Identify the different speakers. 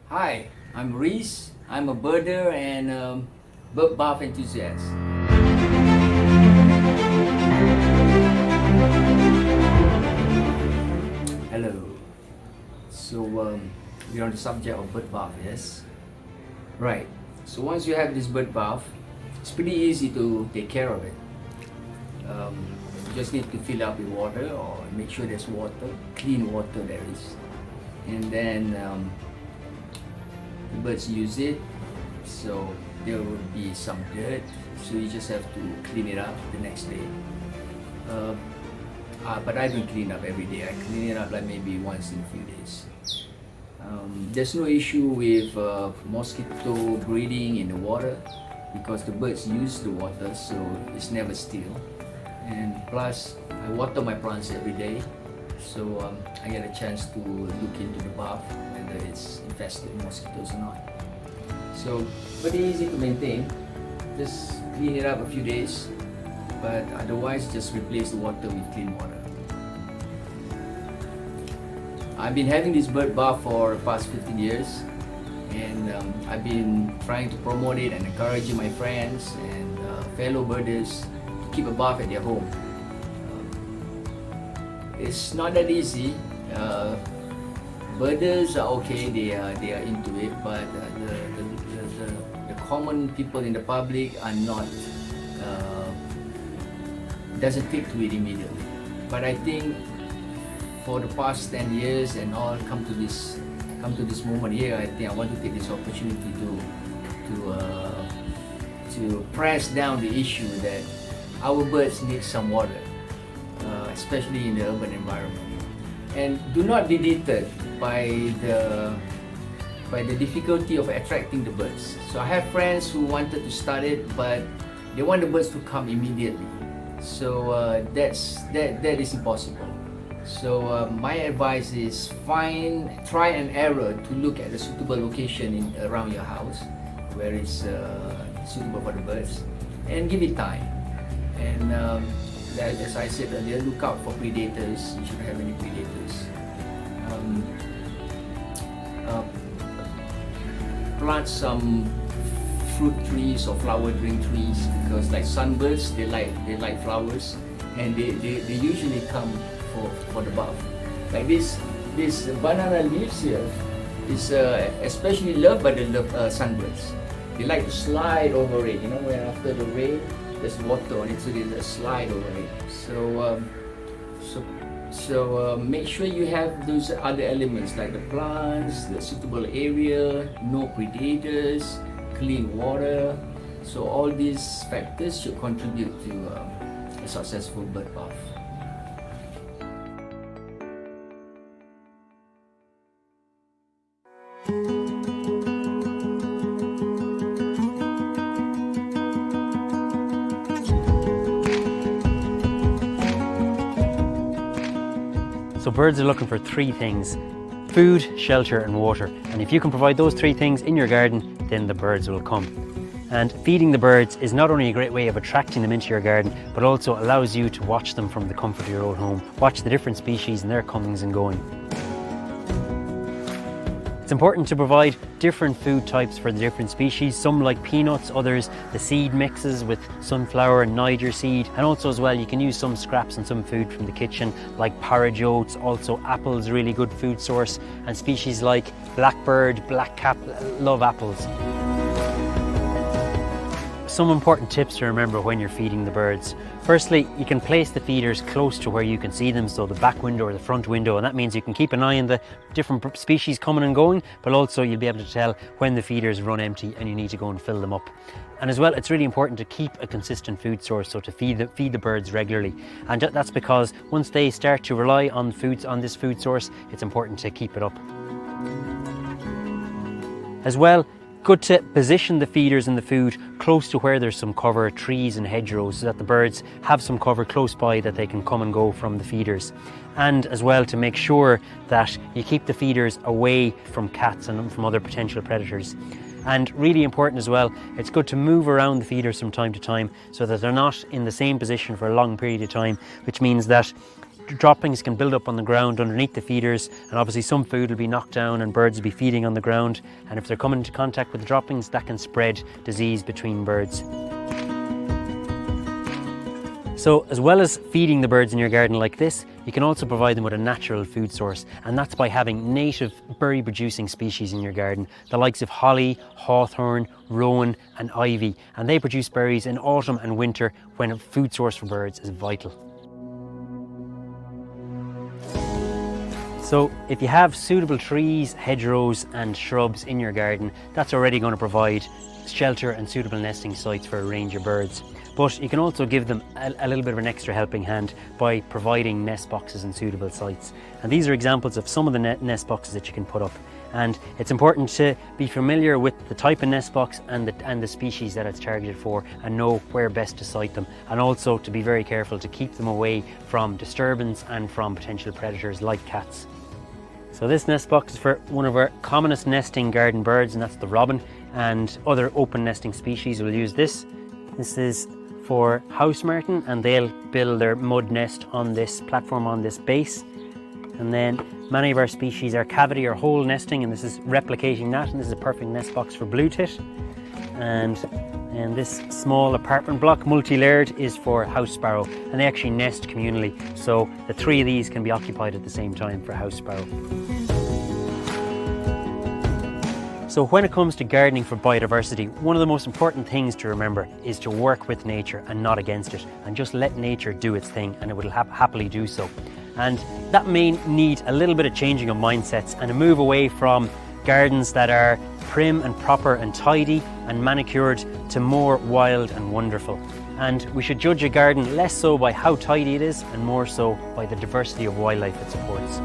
Speaker 1: Hi, I'm Reese. I'm a birder and bird bath enthusiast. Hello. So we're on the subject of bird bath, yes? Right. So once you have this bird bath, it's pretty easy to take care of it. You just need to fill up with water or make sure there's water, clean water there is. And then the birds use it, so there will be some dirt, so you just have to clean it up the next day. But I don't clean up every day. I clean it up like maybe once in a few days. There's no issue with mosquito breeding in the water because the birds use the water, so it's never still. And plus, I water my plants every day, so I get a chance to look into the bath whether it's infested with mosquitoes or not. So pretty easy to maintain. Just clean it up a few days, but otherwise just replace the water with clean water. I've been having this bird bath for the past 15 years, and I've been trying to promote it and encouraging my friends and fellow birders to keep a bath at their home. It's not that easy. Birders are okay; they are into it, but the common people in the public are not. Doesn't take to it immediately. But I think for the past 10 years and all come to this moment here, I think I want to take this opportunity to press down the issue that our birds need some water, especially in the urban environment. And do not be deterred by the difficulty of attracting the birds. So I have friends who wanted to start it, but they want the birds to come immediately. So that is impossible. So my advice is try and error to look at a suitable location around your house where it's suitable for the birds, and give it time. And as I said earlier, look out for predators. You shouldn't have any predators. Plant some fruit trees or flower-bearing trees, because like sunbirds, they like flowers, and they usually come for the bath. Like this banana leaves here is especially loved by the sunbirds. They like to slide over it. You know, when after the rain, there's water on it, so there's a slide over it. So make sure you have those other elements like the plants, the suitable area, no predators, clean water. So all these factors should contribute to a successful bird bath.
Speaker 2: So birds are looking for three things: food, shelter and water. And if you can provide those three things in your garden, then the birds will come. And feeding the birds is not only a great way of attracting them into your garden, but also allows you to watch them from the comfort of your own home. Watch the different species and their comings and going. It's important to provide different food types for the different species. Some like peanuts, others the seed mixes with sunflower and Niger seed. And also as well, you can use some scraps and some food from the kitchen like porridge oats. Also apples, really good food source. And species like blackbird, blackcap love apples. Some important tips to remember when you're feeding the birds. Firstly, you can place the feeders close to where you can see them, so the back window or the front window, and that means you can keep an eye on the different species coming and going, but also you'll be able to tell when the feeders run empty and you need to go and fill them up. And as well, it's really important to keep a consistent food source, so to feed the birds regularly. And that's because once they start to rely on this food source, it's important to keep it up. As well, good to position the feeders and the food close to where there's some cover, trees and hedgerows, so that the birds have some cover close by that they can come and go from the feeders. And as well, to make sure that you keep the feeders away from cats and from other potential predators. And really important as well, it's good to move around the feeders from time to time so that they're not in the same position for a long period of time, which means that droppings can build up on the ground underneath the feeders, and obviously some food will be knocked down and birds will be feeding on the ground, and if they're coming into contact with the droppings, that can spread disease between birds. So as well as feeding the birds in your garden like this, you can also provide them with a natural food source, and that's by having native berry producing species in your garden, the likes of holly, hawthorn, rowan and ivy, and they produce berries in autumn and winter when a food source for birds is vital. So if you have suitable trees, hedgerows and shrubs in your garden, that's already going to provide shelter and suitable nesting sites for a range of birds. But you can also give them a little bit of an extra helping hand by providing nest boxes in suitable sites. And these are examples of some of the nest boxes that you can put up. And it's important to be familiar with the type of nest box and the species that it's targeted for, and know where best to site them. And also to be very careful to keep them away from disturbance and from potential predators like cats. So this nest box is for one of our commonest nesting garden birds, and that's the robin, and other open nesting species will use this. This is for house martin, and they'll build their mud nest on this platform, on this base. And then many of our species are cavity or hole nesting, and this is replicating that, and this is a perfect nest box for blue tit. And this small apartment block, multi-layered, is for house sparrow, and they actually nest communally, so the three of these can be occupied at the same time for house sparrow. So when it comes to gardening for biodiversity, one of the most important things to remember is to work with nature and not against it, and just let nature do its thing, and it will happily do so. And that may need a little bit of changing of mindsets and a move away from gardens that are prim and proper and tidy and manicured to more wild and wonderful. And we should judge a garden less so by how tidy it is and more so by the diversity of wildlife it supports.